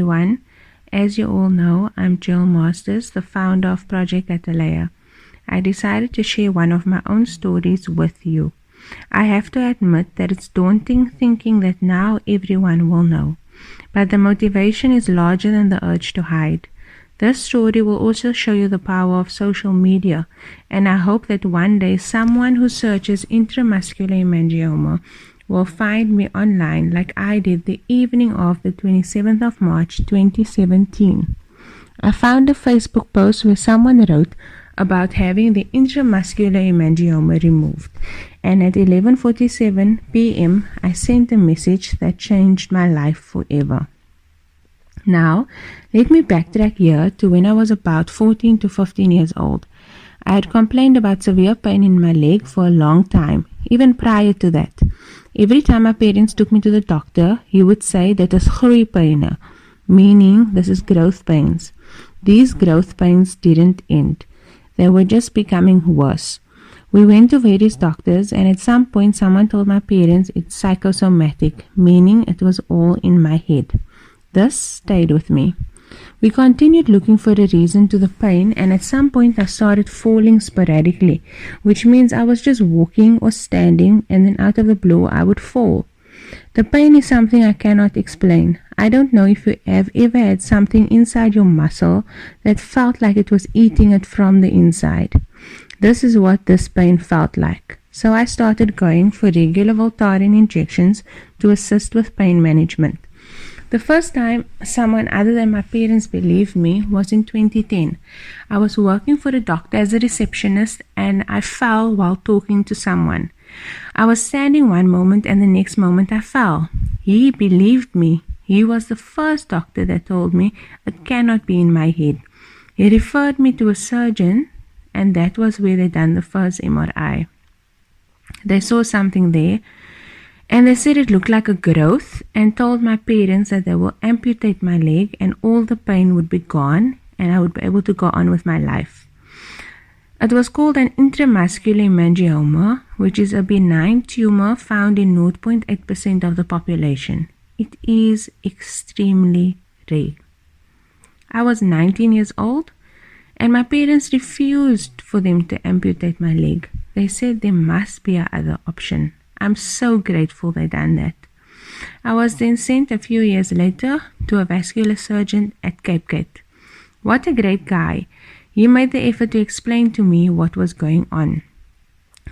everyone. As you all know, I'm Jill Masters, the founder of Project Atalaya. I decided to share one of my own stories with you. I have to admit that it's daunting thinking that now everyone will know, but the motivation is larger than the urge to hide. This story will also show you the power of social media, and I hope that one day someone who searches intramuscular hemangioma will find me online like I did the evening of the 27th of March 2017. I found a Facebook post where someone wrote about having the intramuscular hemangioma removed, and at 11:47 p.m. I sent a message that changed my life forever. Now, let me backtrack here to when I was about 14 to 15 years old. I had complained about severe pain in my leg for a long time, even prior to that. Every time my parents took me to the doctor, he would say that is groeipyne, meaning this is growth pains. These growth pains didn't end. They were just becoming worse. We went to various doctors, and at some point someone told my parents it's psychosomatic, meaning it was all in my head. This stayed with me. We continued looking for a reason to the pain, and at some point I started falling sporadically, which means I was just walking or standing, and then out of the blue I would fall. The pain is something I cannot explain. I don't know if you have ever had something inside your muscle that felt like it was eating it from the inside. This is what this pain felt like. So I started going for regular Voltaren injections to assist with pain management. The first time someone other than my parents believed me was in 2010. I was working for a doctor as a receptionist, and I fell while talking to someone. I was standing one moment and the next moment I fell. He believed me. He was the first doctor that told me it cannot be in my head. He referred me to a surgeon, and that was where they done the first MRI. They saw something there, and they said it looked like a growth, and told my parents that they will amputate my leg and all the pain would be gone and I would be able to go on with my life. It was called an intramuscular hemangioma, which is a benign tumor found in 0.8% of the population. It is extremely rare. I was 19 years old, and my parents refused for them to amputate my leg. They said there must be another option. I'm so grateful they done that. I was then sent a few years later to a vascular surgeon at Cape Gate. What a great guy. He made the effort to explain to me what was going on.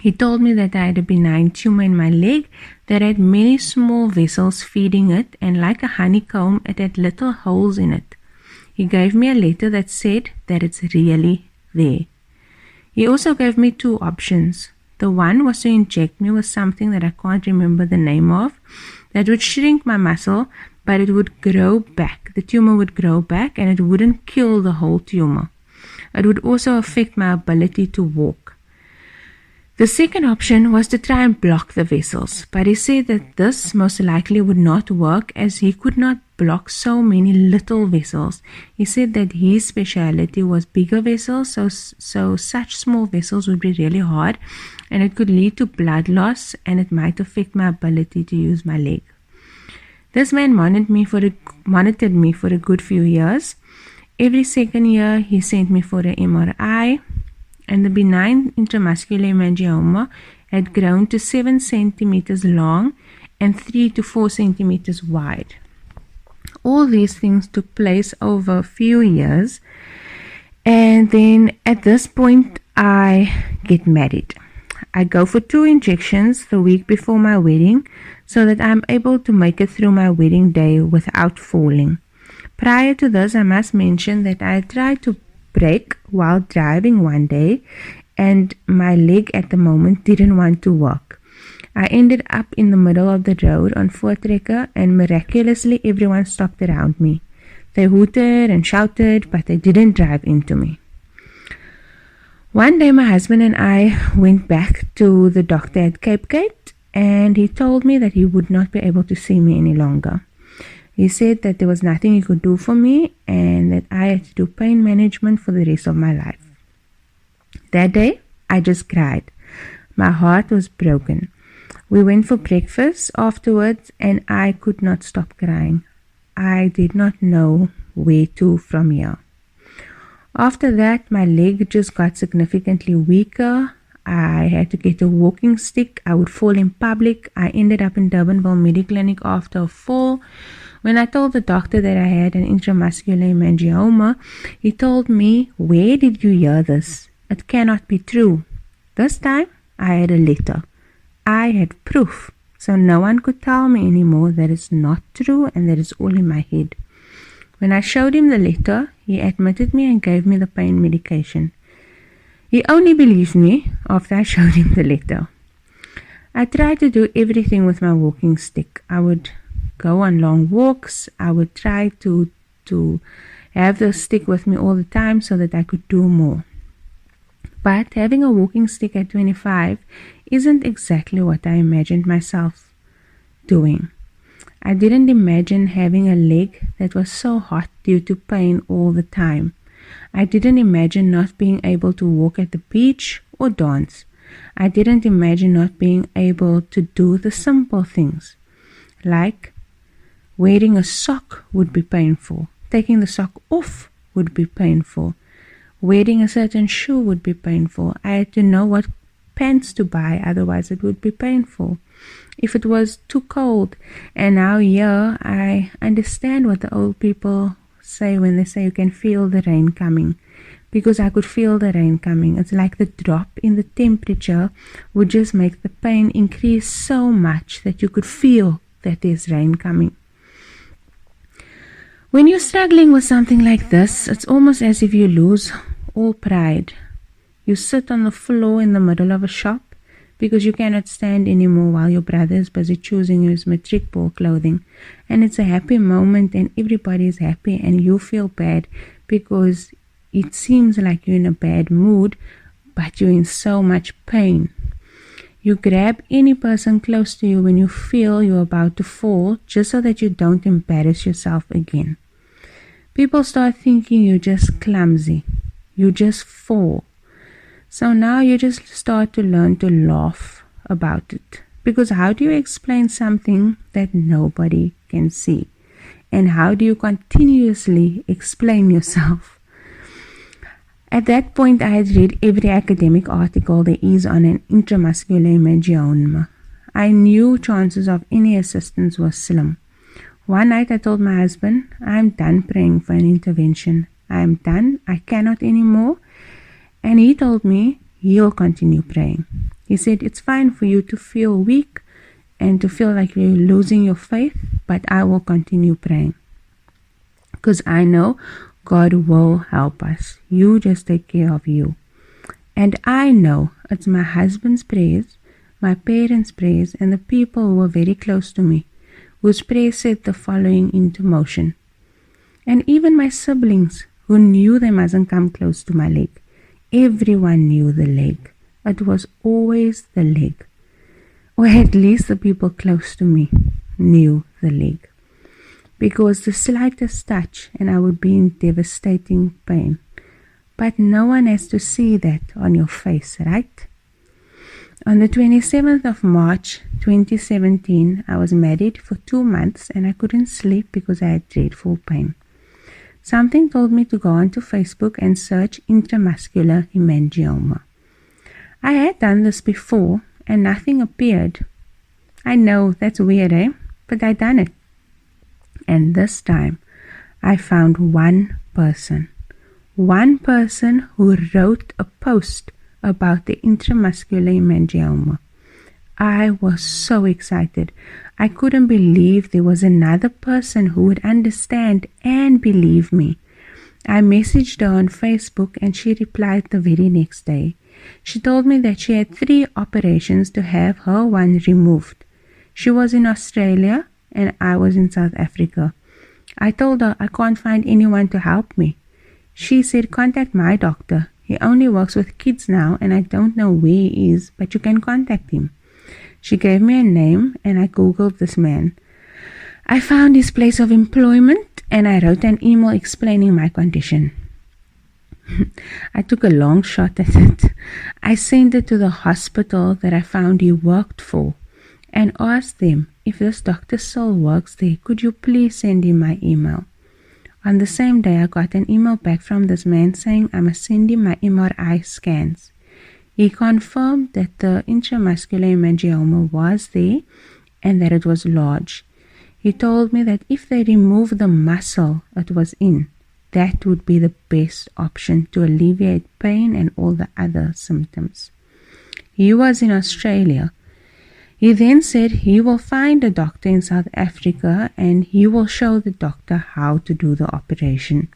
He told me that I had a benign tumor in my leg that had many small vessels feeding it, and like a honeycomb, it had little holes in it. He gave me a letter that said that it's really there. He also gave me two options. The one was to inject me with something that I can't remember the name of, that would shrink my muscle, but it would grow back. The tumor would grow back, and it wouldn't kill the whole tumor. It would also affect my ability to walk. The second option was to try and block the vessels, but he said that this most likely would not work as he could not block so many little vessels. He said that his specialty was bigger vessels, so such small vessels would be really hard, and it could lead to blood loss, and it might affect my ability to use my leg. This man monitored me for a good few years. Every second year he sent me for an MRI, and the benign intramuscular hemangioma had grown to 7 centimeters long and 3 to 4 centimeters wide. All these things took place over a few years, and then at this point I get married. I go for 2 injections the week before my wedding so that I'm able to make it through my wedding day without falling. Prior to this, I must mention that I tried to brake while driving one day, and my leg at the moment didn't want to work. I ended up in the middle of the road on voortrekker, and miraculously everyone stopped around me. They hooted and shouted, but they didn't drive into me. One day my husband and I went back to the doctor at Cape Gate, and he told me that he would not be able to see me any longer. He said that there was nothing he could do for me, and that I had to do pain management for the rest of my life. That day, I just cried. My heart was broken. We went for breakfast afterwards, and I could not stop crying. I did not know where to from here. After that, my leg just got significantly weaker. I had to get a walking stick. I would fall in public. I ended up in Durbanville Mediclinic after a fall. When I told the doctor that I had an intramuscular hemangioma, he told me, "Where did you hear this? It cannot be true." This time, I had a letter. I had proof. So no one could tell me anymore that it's not true and that it's all in my head. When I showed him the letter, he admitted me and gave me the pain medication. He only believed me after I showed him the letter. I tried to do everything with my walking stick. I would go on long walks. I would try to have the stick with me all the time so that I could do more. But having a walking stick at 25 isn't exactly what I imagined myself doing. I didn't imagine having a leg that was so hot due to pain all the time. I didn't imagine not being able to walk at the beach or dance. I didn't imagine not being able to do the simple things, like wearing a sock would be painful, taking the sock off would be painful, wearing a certain shoe would be painful. I had to know what pants to buy, otherwise it would be painful. If it was too cold, and now here I understand what the old people say when they say you can feel the rain coming, because I could feel the rain coming. It's like the drop in the temperature would just make the pain increase so much that you could feel that there's rain coming. When you're struggling with something like this, it's almost as if you lose all pride. You sit on the floor in the middle of a shop because you cannot stand anymore while your brother is busy choosing his matric ball clothing. And it's a happy moment and everybody is happy and you feel bad because it seems like you're in a bad mood, but you're in so much pain. You grab any person close to you when you feel you're about to fall just so that you don't embarrass yourself again. People start thinking you're just clumsy. You just fall. So now you just start to learn to laugh about it. Because how do you explain something that nobody can see? And how do you continuously explain yourself? At that point, I had read every academic article there is on an intramuscular hemangioma. I knew chances of any assistance was slim. One night I told my husband, "I'm done praying for an intervention. I'm done. I cannot anymore." And he told me he'll continue praying. He said, "It's fine for you to feel weak and to feel like you're losing your faith, but I will continue praying. Because I know God will help us. You just take care of you." And I know it's my husband's prayers, my parents' prayers, and the people who were very close to me, whose prayers set the following into motion. And even my siblings, who knew they mustn't come close to my leg. Everyone knew the leg. It was always the leg. Or at least the people close to me knew the leg. Because the slightest touch and I would be in devastating pain. But no one has to see that on your face, right? On the 27th of March 2017, I was married for 2 months and I couldn't sleep because I had dreadful pain. Something told me to go onto Facebook and search intramuscular hemangioma. I had done this before and nothing appeared. I know, that's weird, eh? But I done it. And this time, I found one person who wrote a post about the intramuscular hemangioma. I was so excited. I couldn't believe there was another person who would understand and believe me. I messaged her on Facebook and she replied the very next day. She told me that she had 3 operations to have her one removed. She was in Australia and I was in South Africa. I told her I can't find anyone to help me. She said, "Contact my doctor. He only works with kids now and I don't know where he is, but you can contact him." She gave me a name and I googled this man. I found his place of employment and I wrote an email explaining my condition. I took a long shot at it. I sent it to the hospital that I found he worked for and asked them if this doctor still works there, could you please send him my email? On the same day, I got an email back from this man saying I must send him my MRI scans. He confirmed that the intramuscular hemangioma was there and that it was large. He told me that if they remove the muscle it was in, that would be the best option to alleviate pain and all the other symptoms. He was in Australia. He then said he will find a doctor in South Africa and he will show the doctor how to do the operation.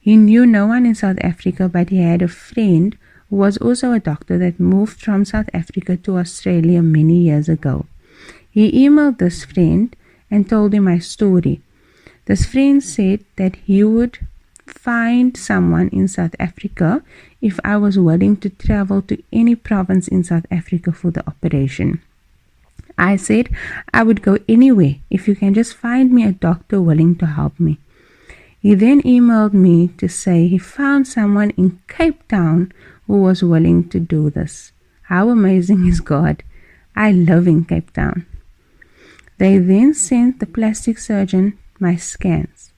He knew no one in South Africa, but he had a friend who was also a doctor that moved from South Africa to Australia many years ago. He emailed this friend and told him my story. This friend said that he would find someone in South Africa if I was willing to travel to any province in South Africa for the operation. I said I would go anywhere if you can just find me a doctor willing to help me. He then emailed me to say he found someone in Cape Town who was willing to do this. How amazing is God? I live in Cape Town. They then sent the plastic surgeon my scans.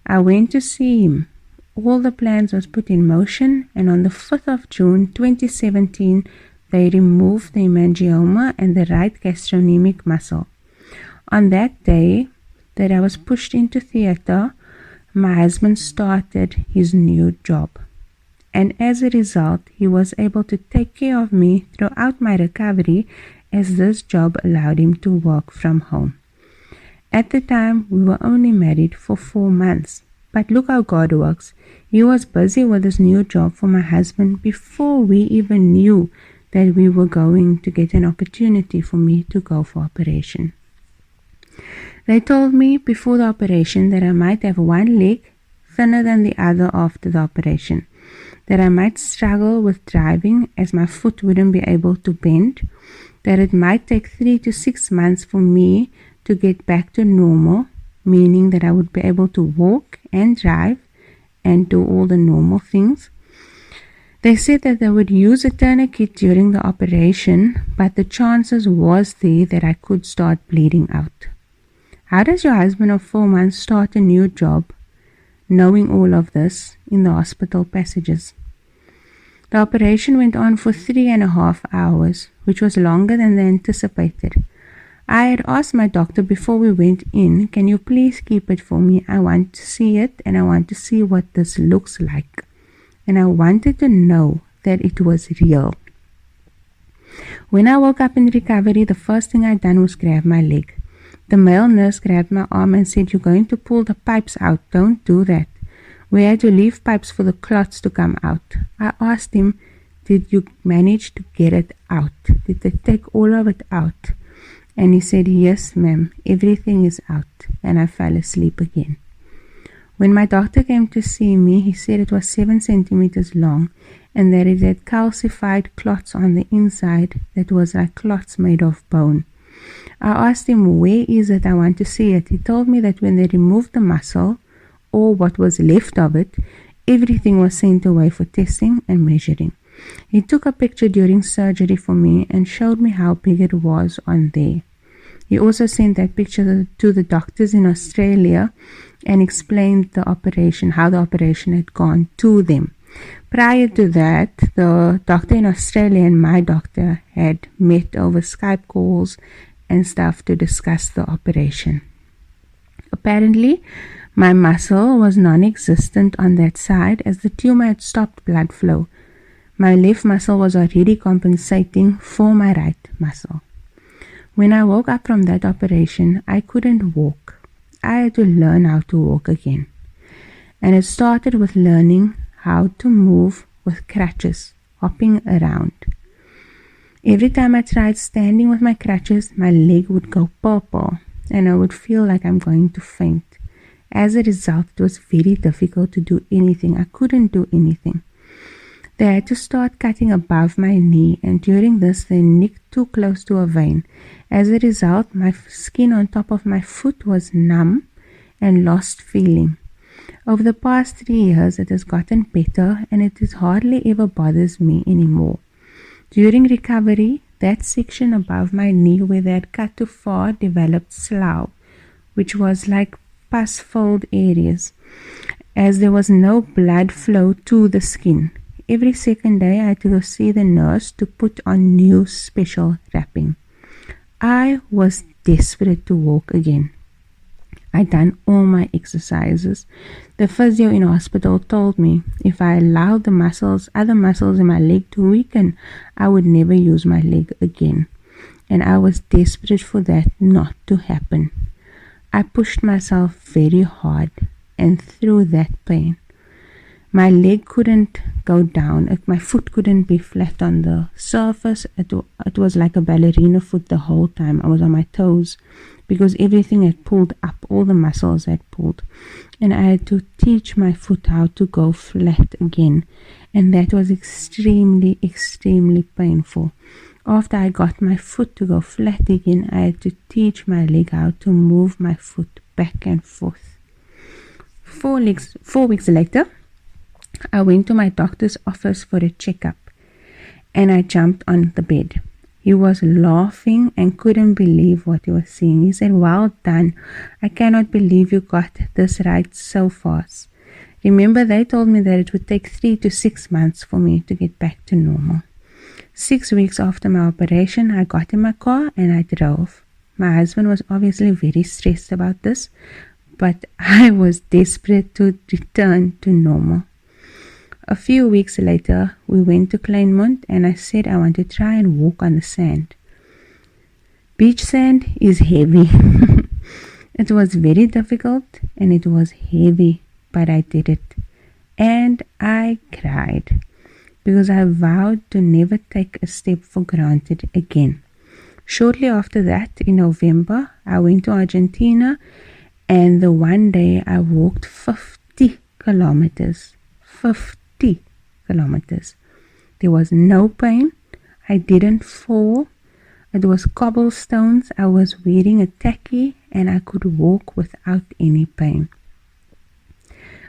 I went to see him. All the plans was put in motion, and on the 5th of June 2017, they removed the hemangioma and the right gastrocnemic muscle. On that day that I was pushed into theater, my husband started his new job. And as a result, he was able to take care of me throughout my recovery, as this job allowed him to work from home. At the time, we were only married for 4 months. But look how God works. He was busy with his new job for my husband before we even knew that we were going to get an opportunity for me to go for operation. They told me before the operation that I might have one leg thinner than the other after the operation, that I might struggle with driving as my foot wouldn't be able to bend, that it might take 3 to 6 months for me to get back to normal, meaning that I would be able to walk and drive and do all the normal things. They said that they would use a tourniquet during the operation, but the chances was there that I could start bleeding out. How does your husband of 4 months start a new job, knowing all of this in the hospital passages? The operation went on for 3.5 hours, which was longer than they anticipated. I had asked my doctor before we went in, can you please keep it for me? I want to see it and I want to see what this looks like. And I wanted to know that it was real. When I woke up in recovery, the first thing I done was grab my leg. The male nurse grabbed my arm and said, you're going to pull the pipes out. Don't do that. We had to leave pipes for the clots to come out. I asked him, did you manage to get it out? Did they take all of it out? And he said, yes, ma'am, everything is out. And I fell asleep again. When my doctor came to see me, he said it was 7 centimeters long and that it had calcified clots on the inside that was like clots made of bone. I asked him, where is it? I want to see it. He told me that when they removed the muscle, or what was left of it, everything was sent away for testing and measuring. He took a picture during surgery for me and showed me how big it was on there. He also sent that picture to the doctors in Australia and explained the operation, how the operation had gone to them. Prior to that, the doctor in Australia and my doctor had met over Skype calls and stuff to discuss the operation. Apparently, my muscle was non-existent on that side as the tumor had stopped blood flow. My left muscle was already compensating for my right muscle. When I woke up from that operation, I couldn't walk. I had to learn how to walk again. And it started with learning how to move with crutches, hopping around. Every time I tried standing with my crutches, my leg would go purple and I would feel like I'm going to faint. As a result, it was very difficult to do anything. I couldn't do anything. They had to start cutting above my knee, and during this they nicked too close to a vein. As a result, my skin on top of my foot was numb and lost feeling. Over the past 3 years, it has gotten better and it hardly ever bothers me anymore. During recovery, That section above my knee where they had cut too far developed slough, which was like pus-filled areas, as there was no blood flow to the skin. Every second day I had to go see the nurse to put on new special wrapping. I was desperate to walk again. I'd done all my exercises. The physio in hospital told me if I allowed the other muscles in my leg to weaken, I would never use my leg again. And I was desperate for that not to happen. I pushed myself very hard, and through that pain, my leg couldn't go down. My foot couldn't be flat on the surface. It was like a ballerina foot the whole time. I was on my toes because everything had pulled up. All the muscles had pulled. And I had to teach my foot how to go flat again. And that was extremely, extremely painful. After I got my foot to go flat again, I had to teach my leg how to move my foot back and forth. 4 weeks later, I went to my doctor's office for a checkup, and I jumped on the bed. He was laughing and couldn't believe what he was seeing. He said, "Well done. I cannot believe you got this right so fast. Remember, they told me that it would take 3 to 6 months for me to get back to normal." 6 weeks after my operation, I got in my car and I drove. My husband was obviously very stressed about this, but I was desperate to return to normal. A few weeks later, we went to Kleinmond and I said I want to try and walk on the sand. Beach sand is heavy. It was very difficult and it was heavy, but I did it. And I cried because I vowed to never take a step for granted again. Shortly after that, in November, I went to Argentina, and the one day I walked 50 kilometers. 50 kilometers. There was no pain. I didn't fall. It was cobblestones. I was wearing a tacky and I could walk without any pain.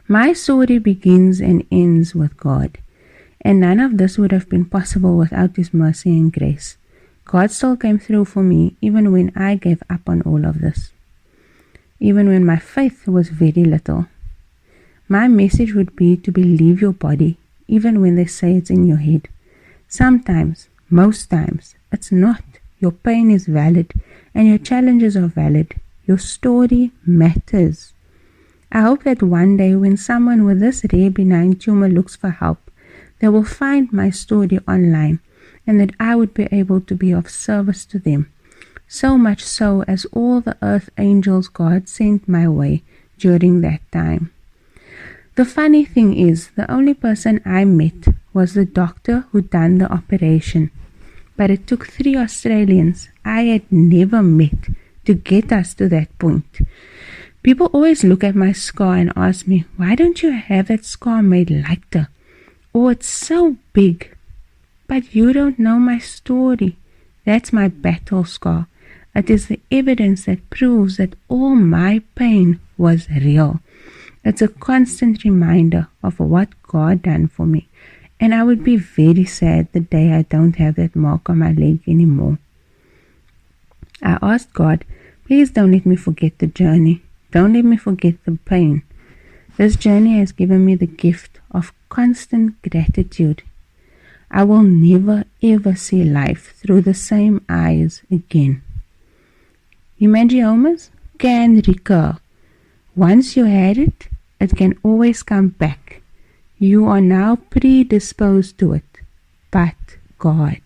My story begins and ends with God, and none of this would have been possible without His mercy and grace. God still came through for me even when I gave up on all of this, even when my faith was very little. My message would be to believe your body, even when they say it's in your head. Sometimes, most times, it's not. Your pain is valid, and your challenges are valid. Your story matters. I hope that one day when someone with this rare benign tumor looks for help, they will find my story online, and that I would be able to be of service to them. So much so as all the earth angels God sent my way during that time. The funny thing is, the only person I met was the doctor who done the operation. But it took 3 Australians I had never met to get us to that point. People always look at my scar and ask me, "Why don't you have that scar made lighter? Or it's so big." But you don't know my story. That's my battle scar. It is the evidence that proves that all my pain was real. It's a constant reminder of what God done for me. And I would be very sad the day I don't have that mark on my leg anymore. I asked God, please don't let me forget the journey. Don't let me forget the pain. This journey has given me the gift of constant gratitude. I will never ever see life through the same eyes again. Hemangiomas can recur. Once you had it, it can always come back. You are now predisposed to it, but God.